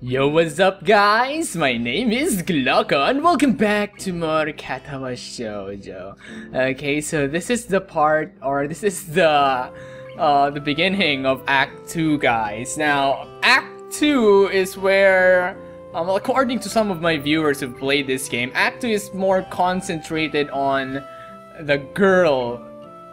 Yo, what's up guys? My name is GLOCO and welcome back to more Katawa Shoujo. Okay, so this is the part, or this is the beginning of Act 2, guys. Now, Act 2 is where, according to some of my viewers who've played this game, Act 2 is more concentrated on the girl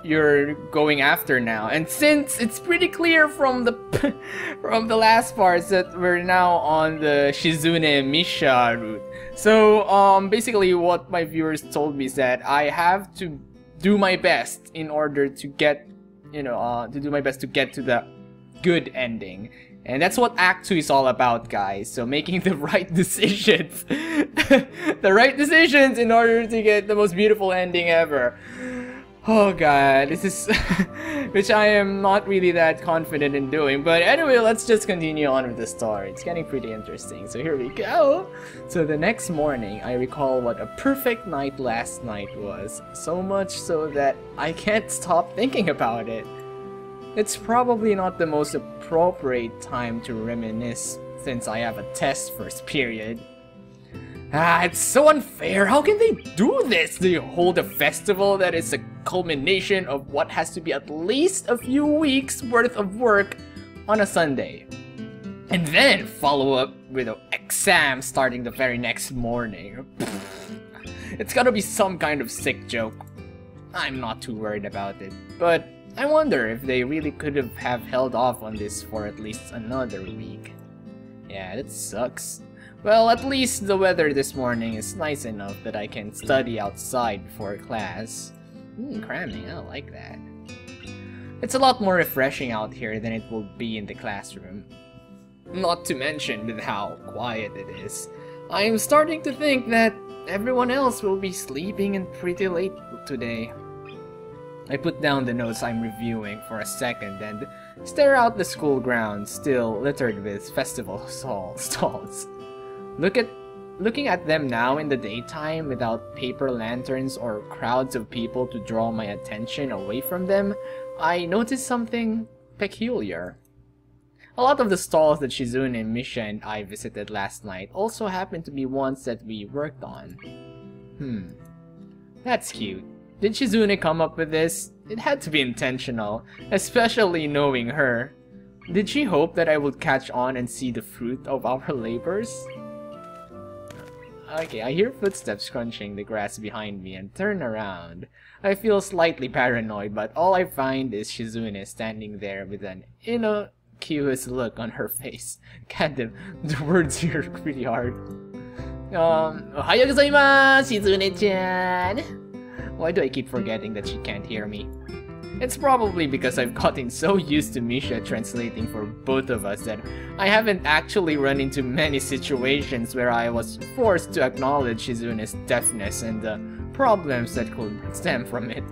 you're going after now, and since it's pretty clear from the last parts that we're now on the Shizune Misha route, so basically what my viewers told me is that I have to do my best in order to get, to the good ending. And that's what Act 2 is all about, guys. So making the right decisions. The right decisions in order to get the most beautiful ending ever. Oh god, this is which I am not really that confident in doing. But anyway, let's just continue on with the story. It's getting pretty interesting. So here we go. So the next morning, I recall what a perfect night last night was. So much so that I can't stop thinking about it. It's probably not the most appropriate time to reminisce since I have a test first period. It's so unfair. How can they do this? They hold a festival that is a culmination of what has to be at least a few weeks worth of work on a Sunday. And then follow up with an exam starting the very next morning. It's gotta be some kind of sick joke. I'm not too worried about it, but I wonder if they really could have held off on this for at least another week. Yeah, that sucks. Well, at least the weather this morning is nice enough that I can study outside before class. Cramming, I like that. It's a lot more refreshing out here than it will be in the classroom. Not to mention with how quiet it is. I am starting to think that everyone else will be sleeping in pretty late today. I put down the notes I'm reviewing for a second and stare out the school grounds, still littered with festival stalls. Looking at them now in the daytime without paper lanterns or crowds of people to draw my attention away from them, I noticed something peculiar. A lot of the stalls that Shizune, Misha, and I visited last night also happened to be ones that we worked on. That's cute. Did Shizune come up with this? It had to be intentional, especially knowing her. Did she hope that I would catch on and see the fruit of our labors? Okay, I hear footsteps crunching the grass behind me and turn around. I feel slightly paranoid, but all I find is Shizune standing there with an innocuous look on her face. God, the words here are pretty hard. Ohayou gozaimasu, Shizune-chan! Why do I keep forgetting that she can't hear me? It's probably because I've gotten so used to Misha translating for both of us that I haven't actually run into many situations where I was forced to acknowledge Shizune's deafness and the problems that could stem from it.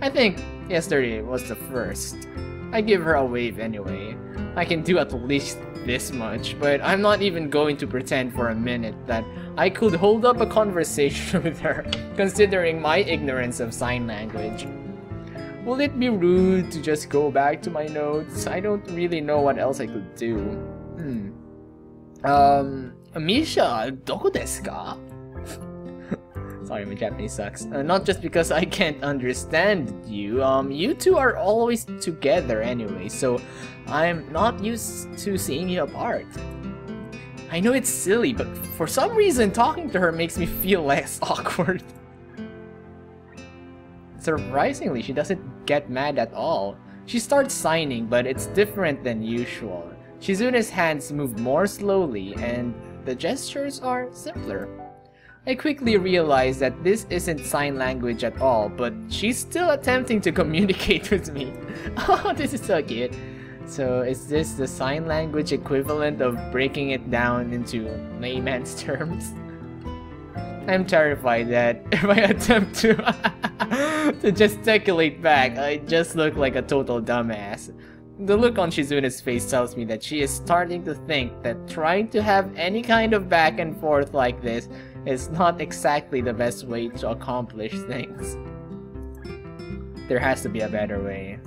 I think yesterday was the first. I give her a wave anyway. I can do at least this much, but I'm not even going to pretend for a minute that I could hold up a conversation with her, considering my ignorance of sign language. Will it be rude to just go back to my notes? I don't really know what else I could do. Misha, doko desu ka? Sorry, my Japanese sucks. Not just because I can't understand you. You two are always together anyway, so I'm not used to seeing you apart. I know it's silly, but for some reason talking to her makes me feel less awkward. Surprisingly, she doesn't get mad at all. She starts signing, but it's different than usual. Shizune's hands move more slowly, and the gestures are simpler. I quickly realize that this isn't sign language at all, but she's still attempting to communicate with me. Oh, this is so cute. So, is this the sign language equivalent of breaking it down into layman's terms? I'm terrified that if I attempt to gesticulate back, I just look like a total dumbass. The look on Shizune's face tells me that she is starting to think that trying to have any kind of back and forth like this is not exactly the best way to accomplish things. There has to be a better way.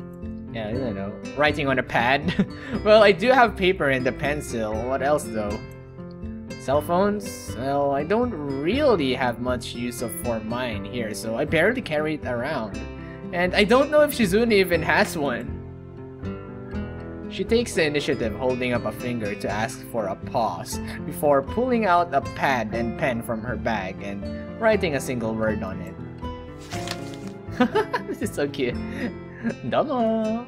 Yeah, I don't know. Writing on a pad? Well, I do have paper and a pencil. What else though? Cell phones? Well, I don't really have much use for mine here, so I barely carry it around. And I don't know if Shizune even has one. She takes the initiative, holding up a finger to ask for a pause, before pulling out a pad and pen from her bag and writing a single word on it. This is so cute. Domo!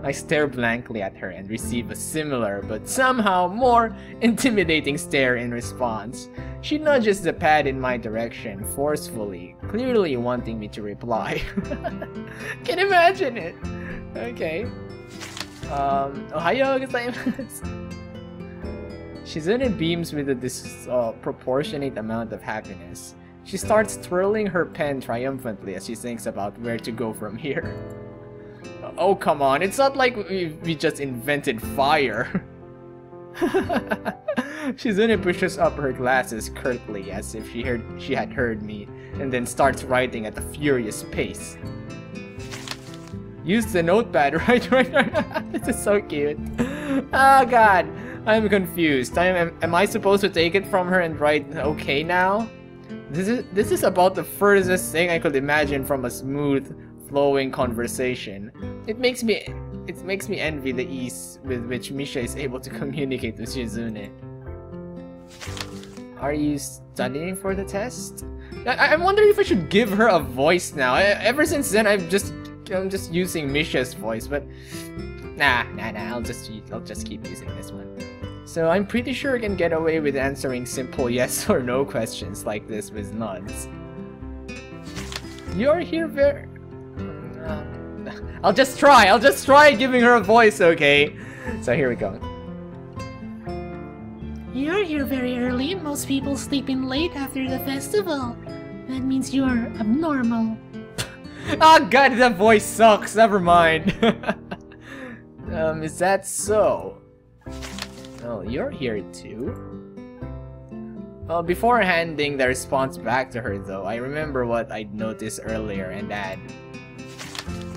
I stare blankly at her and receive a similar but somehow more intimidating stare in response. She nudges the pad in my direction forcefully, clearly wanting me to reply. Can imagine it! Okay. Ohayo gozaimasu. Shizune beams with a disproportionate amount of happiness. She starts twirling her pen triumphantly as she thinks about where to go from here. Oh, come on, it's not like we just invented fire. Shizune pushes up her glasses curtly as if she had heard me, and then starts writing at a furious pace. Use the notepad, right? This is so cute. Oh god, I'm confused. Am I supposed to take it from her and write okay now? This is about the furthest thing I could imagine from a smooth, flowing conversation. It makes me envy the ease with which Misha is able to communicate with Shizune. Are you studying for the test? I'm wondering if I should give her a voice now. Ever since then, I'm just using Misha's voice, but nah. I'll just keep using this one. So I'm pretty sure I can get away with answering simple yes or no questions like this with nods. You're here very... I'll just try giving her a voice, okay? So here we go. You're here very early. Most people sleep in late after the festival. That means you're abnormal. Oh god, that voice sucks. Never mind. Is that so? Oh, you're here too? Well, before handing the response back to her though, I remember what I'd noticed earlier and add.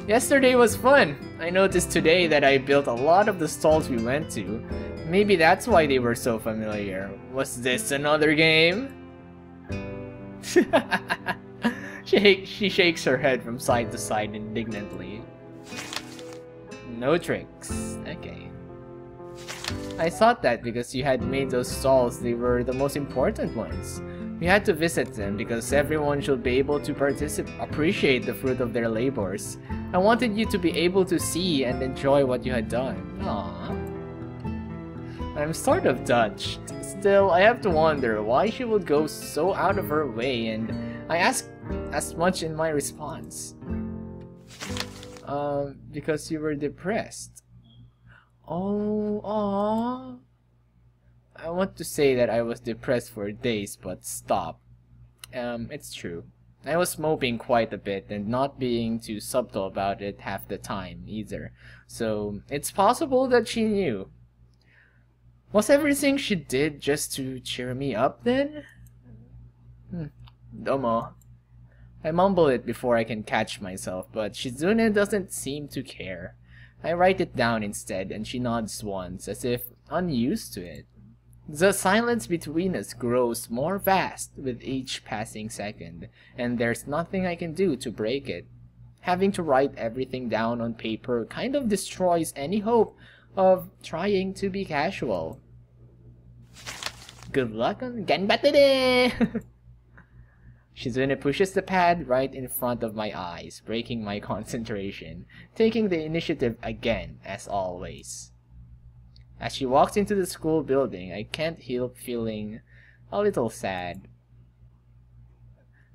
Yesterday was fun. I noticed today that I built a lot of the stalls we went to. Maybe that's why they were so familiar. Was this another game? She shakes her head from side to side indignantly. No tricks. Okay. I thought that because you had made those stalls, they were the most important ones. We had to visit them because everyone should be able to appreciate the fruit of their labors. I wanted you to be able to see and enjoy what you had done. Aww. I'm sort of touched. Still, I have to wonder why she would go so out of her way, and I asked as much in my response. Because you were depressed. Oh, aww. I want to say that I was depressed for days, but stop. It's true. I was moping quite a bit and not being too subtle about it half the time either. So it's possible that she knew. Was everything she did just to cheer me up then? Domo. I mumble it before I can catch myself, but Shizune doesn't seem to care. I write it down instead, and she nods once, as if unused to it. The silence between us grows more vast with each passing second, and there's nothing I can do to break it. Having to write everything down on paper kind of destroys any hope of trying to be casual. Good luck on ganbatte! Shizune pushes the pad right in front of my eyes, breaking my concentration, taking the initiative again, as always. As she walks into the school building, I can't help feeling a little sad.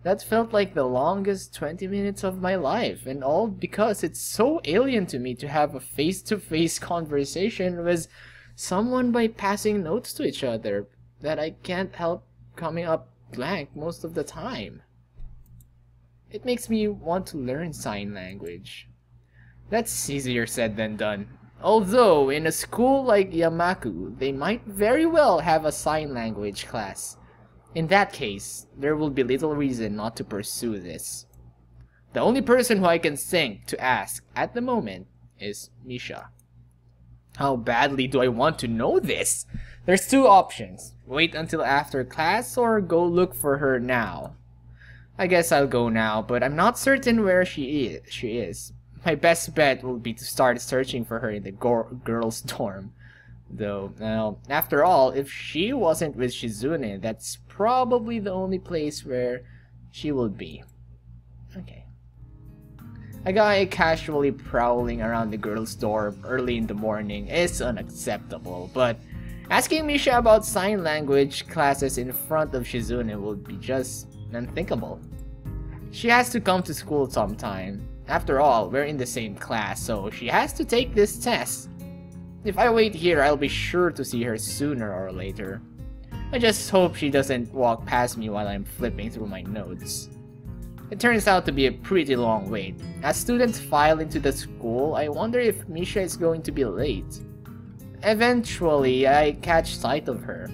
That felt like the longest 20 minutes of my life, and all because it's so alien to me to have a face-to-face conversation with someone by passing notes to each other that I can't help coming up blank most of the time. It makes me want to learn sign language. That's easier said than done. Although, in a school like Yamaku, they might very well have a sign language class. In that case, there will be little reason not to pursue this. The only person who I can think to ask at the moment is Misha. How badly do I want to know this? There's two options. Wait until after class or go look for her now. I guess I'll go now, but I'm not certain where she is. My best bet will be to start searching for her in the girls' dorm. Though, well, after all, if she wasn't with Shizune, that's probably the only place where she will be. Okay. A guy casually prowling around the girls' dorm early in the morning is unacceptable, but asking Misha about sign language classes in front of Shizune would be just unthinkable. She has to come to school sometime. After all, we're in the same class, so she has to take this test. If I wait here, I'll be sure to see her sooner or later. I just hope she doesn't walk past me while I'm flipping through my notes. It turns out to be a pretty long wait. As students file into the school, I wonder if Misha is going to be late. Eventually, I catch sight of her.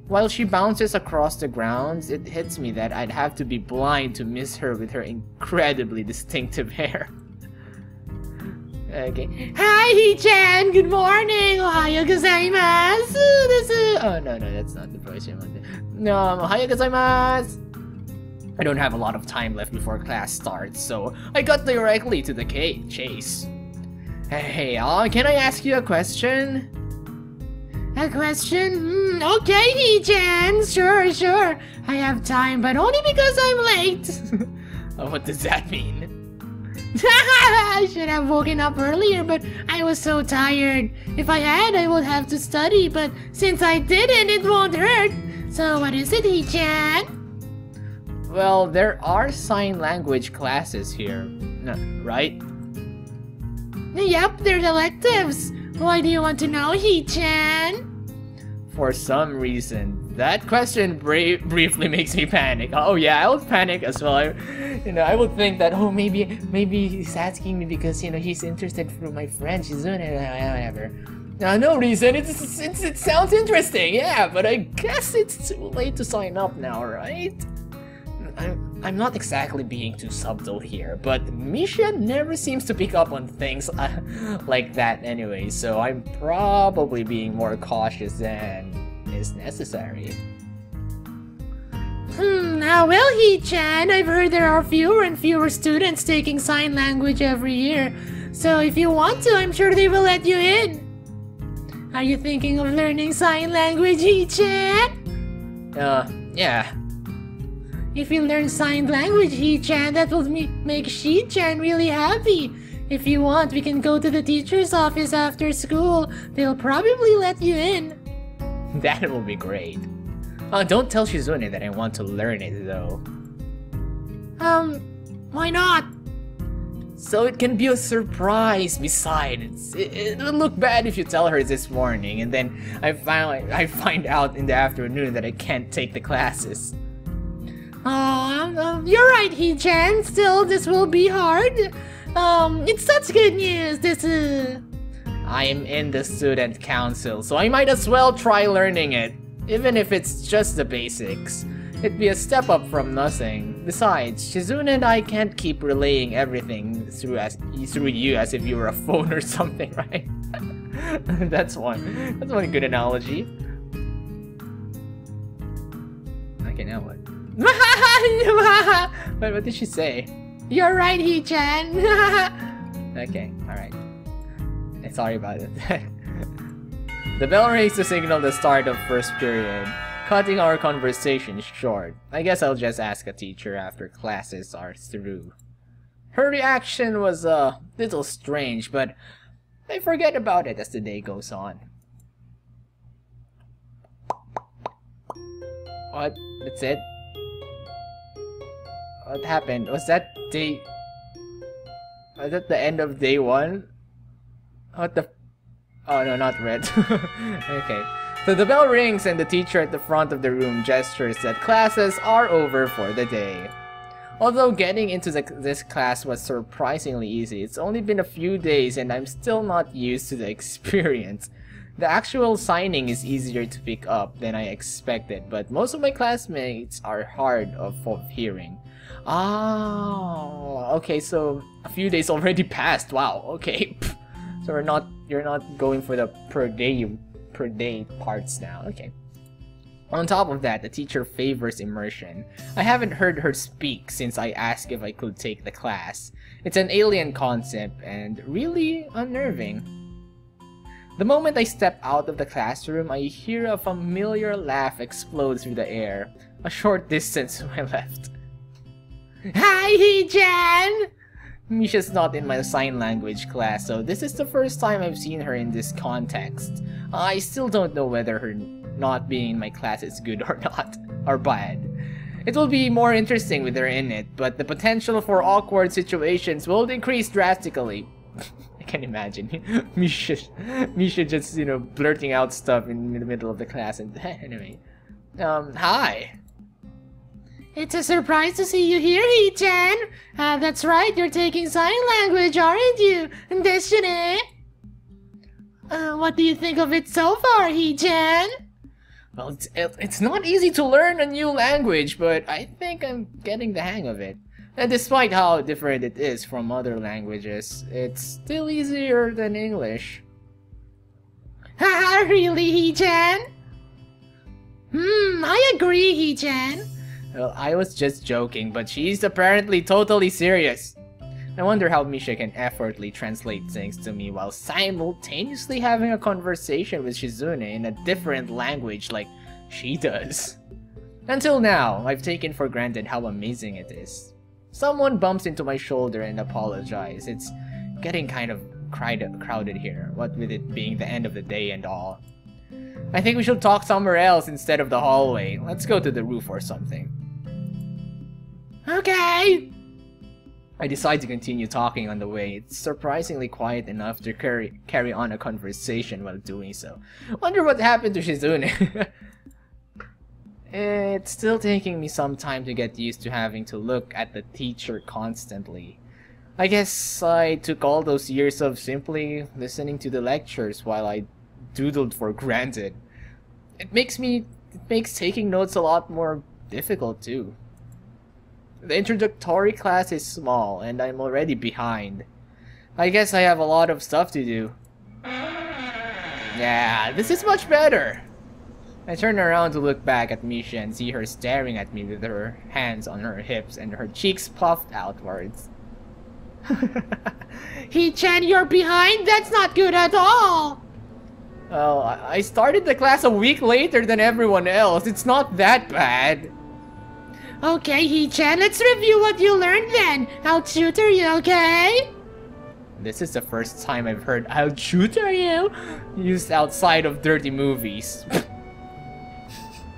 While she bounces across the grounds, it hits me that I'd have to be blind to miss her with her incredibly distinctive hair. Okay. Hi, HeChan! Good morning! Ohayo gozaimasu! Oh, no, that's not the voice I wanted. No, ohayo gozaimasu! I don't have a lot of time left before class starts, so I got directly to the chase. Hey, can I ask you a question? A question? Okay, HeChan, sure. I have time, but only because I'm late. What does that mean? I should have woken up earlier, but I was so tired. If I had, I would have to study, but since I didn't, it won't hurt. So what is it, HeChan? Well, there are sign language classes here, right? Yep, they're electives. Why do you want to know, HeChan? For some reason, that question briefly makes me panic. Oh yeah, I would panic as well. I would think that, oh, maybe he's asking me because, he's interested through my friend Shizune, whatever. No reason. It sounds interesting, yeah, but I guess it's too late to sign up now, right? I'm not exactly being too subtle here, but Misha never seems to pick up on things like that anyway, so I'm probably being more cautious than is necessary. Well, HeChan, I've heard there are fewer and fewer students taking sign language every year, so if you want to, I'm sure they will let you in. Are you thinking of learning sign language, HeChan? Yeah. If you learn sign language, HeChan, that will make HeChan really happy. If you want, we can go to the teacher's office after school. They'll probably let you in. That will be great. Don't tell Shizune that I want to learn it, though. Why not? So it can be a surprise. Besides, it'll look bad if you tell her this morning, and then I find out in the afternoon that I can't take the classes. Oh, you're right, HeChan. Still, this will be hard. It's such good news. I am in the student council, so I might as well try learning it, even if it's just the basics. It'd be a step up from nothing. Besides, Shizune and I can't keep relaying everything through you as if you were a phone or something, right? That's one good analogy. Okay, now what? What did she say? You're right, HeChan. Okay, alright. Sorry about it. The bell rings to signal the start of first period, cutting our conversation short. I guess I'll just ask a teacher after classes are through. Her reaction was a little strange, but I forget about it as the day goes on. What? That's it? What happened? Was that the end of day one? What the? Oh no, not red. Okay. So the bell rings and the teacher at the front of the room gestures that classes are over for the day. Although getting into this class was surprisingly easy, it's only been a few days and I'm still not used to the experience. The actual signing is easier to pick up than I expected, but most of my classmates are hard of hearing. Oh, okay, so a few days already passed. Wow, okay. So you're not going for the per day day parts now. Okay. On top of that, the teacher favors immersion. I haven't heard her speak since I asked if I could take the class. It's an alien concept and really unnerving. The moment I step out of the classroom, I hear a familiar laugh explode through the air, a short distance to my left. Hi, HeChan! Misha's not in my sign language class, so this is the first time I've seen her in this context. I still don't know whether her not being in my class is good or not, or bad. It will be more interesting with her in it, but the potential for awkward situations will decrease drastically. I can imagine. Misha just, you know, blurting out stuff in the middle of the class and anyway. Hi. It's a surprise to see you here, HeChan. That's right, you're taking sign language, aren't you? Destiny? What do you think of it so far, HeChan? Well, it's not easy to learn a new language, but I think I'm getting the hang of it. And despite how different it is from other languages, it's still easier than English. Haha, really, HeChan? I agree, HeChan. Well, I was just joking, but she's apparently totally serious. I wonder how Misha can effortlessly translate things to me while simultaneously having a conversation with Shizune in a different language like she does. Until now, I've taken for granted how amazing it is. Someone bumps into my shoulder and apologizes. It's getting kind of crowded here, what with it being the end of the day and all. I think we should talk somewhere else instead of the hallway. Let's go to the roof or something. Okay! I decide to continue talking on the way. It's surprisingly quiet enough to carry on a conversation while doing so. Wonder what happened to Shizune. It's still taking me some time to get used to having to look at the teacher constantly. I guess I took all those years of simply listening to the lectures while I doodled for granted. It makes taking notes a lot more difficult too. The introductory class is small and I'm already behind. I guess I have a lot of stuff to do. Yeah, this is much better. I turn around to look back at Misha and see her staring at me with her hands on her hips and her cheeks puffed outwards. HeChan, you're behind? That's not good at all! Well, I started the class a week later than everyone else. It's not that bad. Okay, HeChan, let's review what you learned then. I'll tutor you, okay? This is the first time I've heard "I'll tutor you" used outside of dirty movies.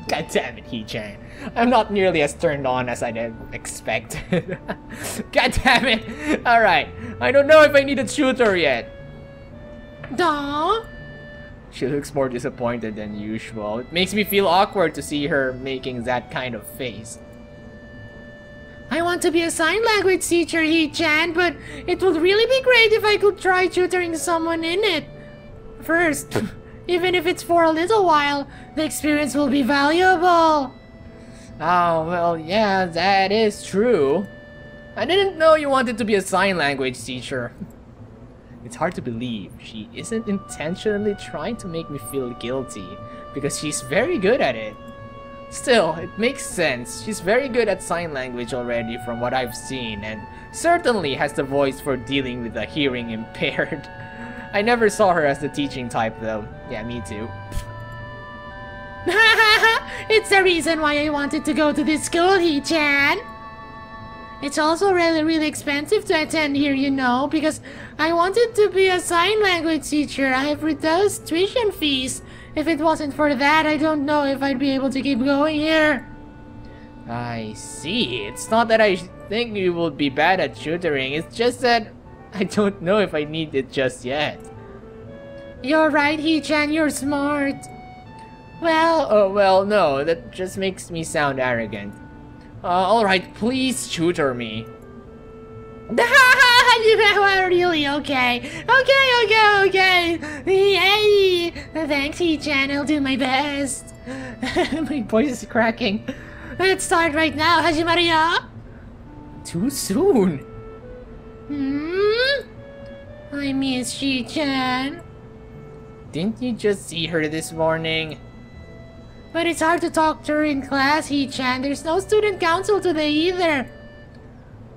God damn it, HeChan. I'm not nearly as turned on as I'd have expected. God damn it! Alright, I don't know if I need a tutor yet. Duh. She looks more disappointed than usual. It makes me feel awkward to see her making that kind of face. I want to be a sign language teacher, HeChan, but it would really be great if I could try tutoring someone in it. First, even if it's for a little while, the experience will be valuable. Oh, well, yeah, that is true. I didn't know you wanted to be a sign language teacher. It's hard to believe she isn't intentionally trying to make me feel guilty, because she's very good at it. Still, it makes sense. She's very good at sign language already from what I've seen, and certainly has the voice for dealing with the hearing impaired. I never saw her as the teaching type though. Yeah, me too. It's the reason why I wanted to go to this school, HeChan. It's also really expensive to attend here, you know, because I wanted to be a sign language teacher. I have reduced tuition fees. If it wasn't for that, I don't know if I'd be able to keep going here. I see. It's not that I think you will be bad at tutoring. It's just that I don't know if I need it just yet. You're right, HeChan. You're smart. Well, oh, well, no. That just makes me sound arrogant. Alright, please tutor me. Really? Okay. Okay. Yay! Thanks, HeChan. I'll do my best. My voice is cracking. Let's start right now, Hajimaru. Too soon. I miss HeChan. Didn't you just see her this morning? But it's hard to talk to her in class, HeChan. There's no student council today either.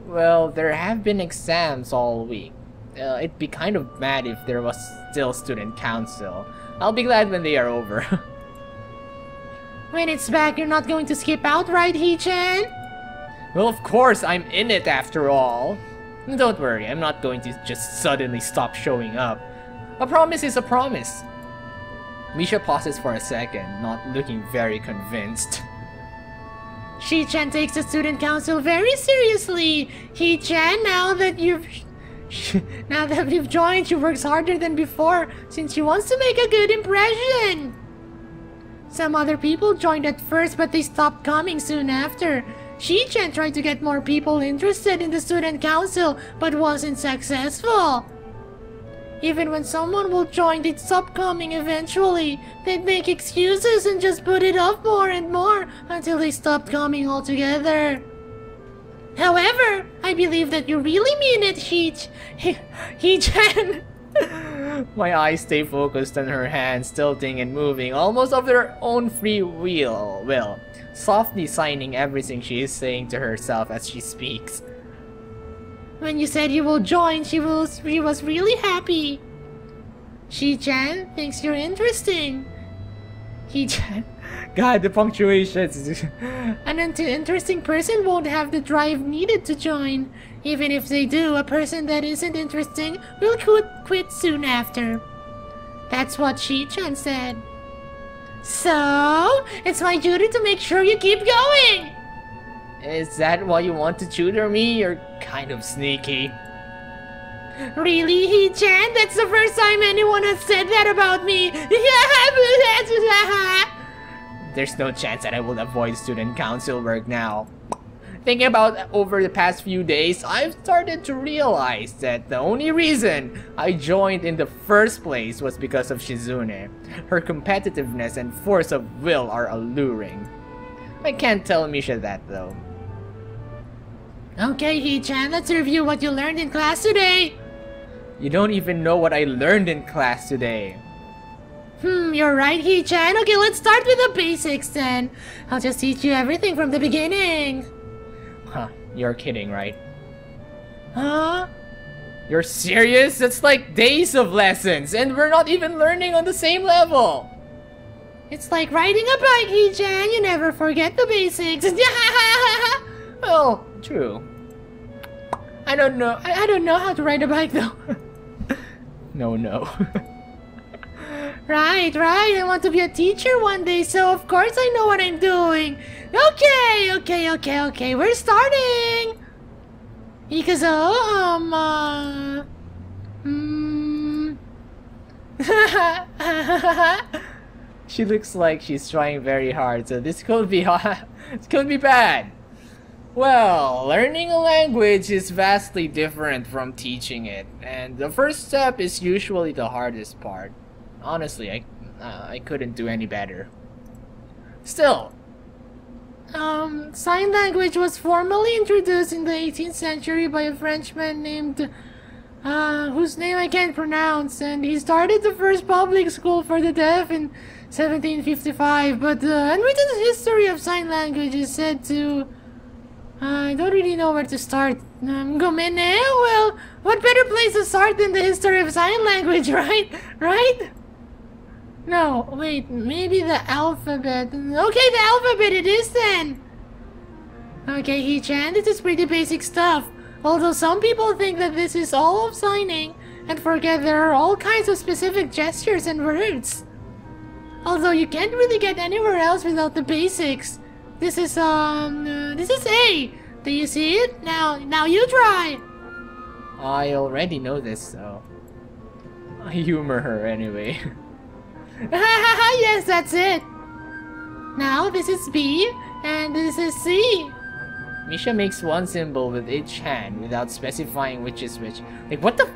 Well, there have been exams all week. It'd be kind of mad if there was still student council. I'll be glad when they are over. When it's back, you're not going to skip out, right, HeChan? Well, of course, I'm in it after all. Don't worry, I'm not going to just suddenly stop showing up. A promise is a promise. Misha pauses for a second, not looking very convinced. HeChan takes the student council very seriously. HeChan, now that you've joined, she works harder than before since she wants to make a good impression. Some other people joined at first, but they stopped coming soon after. HeChan tried to get more people interested in the student council, but wasn't successful. Even when someone will join, they'd stop coming eventually. They'd make excuses and just put it off more and more until they stopped coming altogether. However, I believe that you really mean it, HeChan. My eyes stay focused on her hands, tilting and moving, almost of their own free will, softly signing everything she is saying to herself as she speaks. When you said you will join, she was really happy. HeChan thinks you're interesting. HeChan. God, the punctuation. An interesting person won't have the drive needed to join. Even if they do, a person that isn't interesting will quit soon after. That's what HeChan said. So, it's my duty to make sure you keep going. Is that why you want to tutor me? You're kind of sneaky. Really, HeChan? That's the first time anyone has said that about me. There's no chance that I will avoid student council work now. Thinking about over the past few days, I've started to realize that the only reason I joined in the first place was because of Shizune. Her competitiveness and force of will are alluring. I can't tell Misha that though. Okay, HeChan, let's review what you learned in class today. You don't even know what I learned in class today. You're right, HeChan. Okay, let's start with the basics then. I'll just teach you everything from the beginning. Huh, you're kidding, right? Huh? You're serious? That's like days of lessons, and we're not even learning on the same level. It's like riding a bike, HeChan. You never forget the basics. Well, true. I don't know. I don't know how to ride a bike though. No. Right. I want to be a teacher one day, so of course I know what I'm doing. Okay. We're starting. She looks like she's trying very hard, so this could be it could be bad. Well, learning a language is vastly different from teaching it, and the first step is usually the hardest part. Honestly, I couldn't do any better. Still. Sign language was formally introduced in the 18th century by a Frenchman named, whose name I can't pronounce, and he started the first public school for the deaf in 1755, but the unwritten history of sign language is said to... I don't really know where to start. Well, what better place to start than the history of sign language, right? No, wait, maybe the alphabet. Okay, the alphabet it is then! Okay, HeChan, this is pretty basic stuff. Although some people think that this is all of signing and forget there are all kinds of specific gestures and words. Although you can't really get anywhere else without the basics. This is A. Do you see it? Now you try. I already know this, so I humor her anyway. Yes, that's it. Now this is B, and this is C. Misha makes one symbol with each hand without specifying which is which. Like what the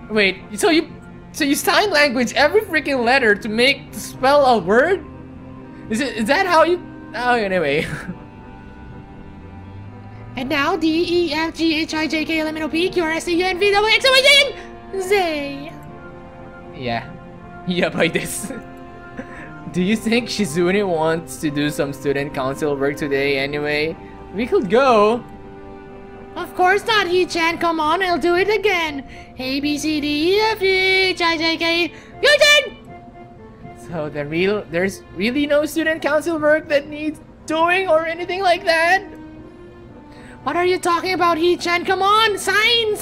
wait, so you sign language every freaking letter to spell a word? Is that how you... Oh, anyway. And now D, E, F, G, H, I, J, K, L, M, N, O, P, Q, R, S, T, U, N, V, W, X, Y, Z, Z. Yeah. Yeah, by this. Do you think Shizune wants to do some student council work today anyway? We could go. Of course not, HeChan. Come on, I'll do it again. A, B, C, D, E, F, G, H, I, J, K. Your turn! So there's really no student council work that needs doing or anything like that? What are you talking about, HeChan? Come on, sign!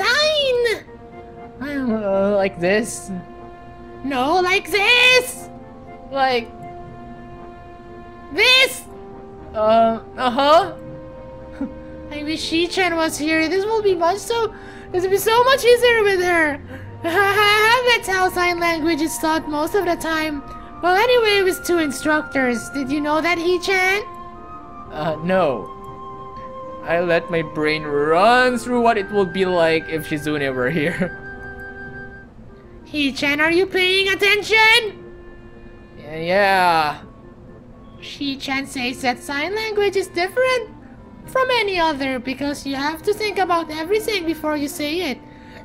Like this? No, like this! Like... This! Uh-huh. I wish HeChan was here. This will be so much easier with her. That's how sign language is taught most of the time. Well, anyway, with 2 instructors. Did you know that, HeChan? No. I let my brain run through what it would be like if Shizune were here. HeChan, are you paying attention? Yeah. HeChan says that sign language is different from any other because you have to think about everything before you say it.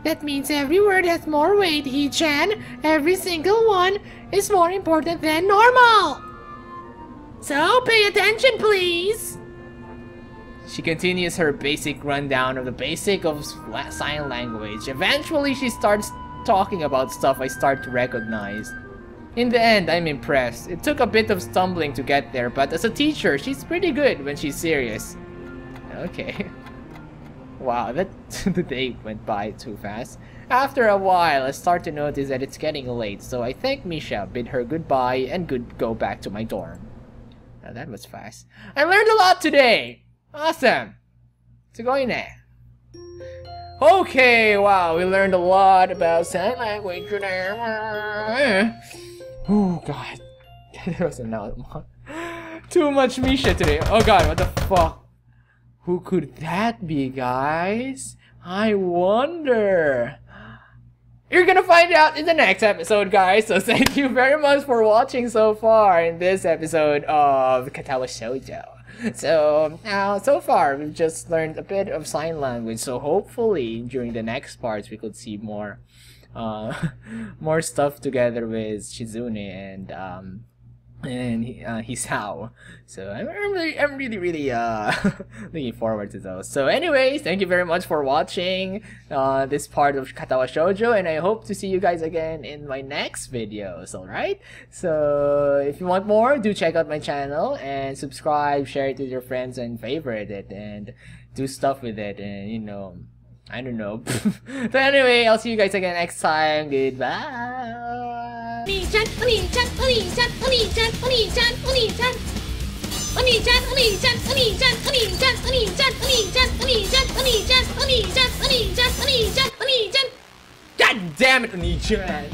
That means every word has more weight, HeChan. Every single one is more important than normal. So pay attention, please. She continues her basic rundown of the basic of sign language. Eventually, she starts talking about stuff I start to recognize. In the end, I'm impressed. It took a bit of stumbling to get there, but as a teacher, she's pretty good when she's serious. Okay. Wow, the day went by too fast. After a while, I start to notice that it's getting late, so I thank Misha, bid her goodbye, and go back to my dorm. Now that was fast. I learned a lot today! Awesome! Sugoi-ne. Okay, wow, we learned a lot about sign language today. Oh god. That was another one. Too much Misha today. Oh god, what the fuck? Who could that be, guys? I wonder. You're gonna find out in the next episode, guys. So thank you very much for watching so far in this episode of Katawa Shoujo. So far we've just learned a bit of sign language. So hopefully during the next parts we could see more, more stuff together with Shizune and Hisao. So I'm really looking forward to those. So anyways, thank you very much for watching this part of Katawa Shoujo, and I hope to see you guys again in my next videos. Alright, so if you want more, do check out my channel and subscribe, share it with your friends, and favorite it, and do stuff with it, and you know, I don't know. So anyway, I'll see you guys again next time. Goodbye. God damn it, HeChan!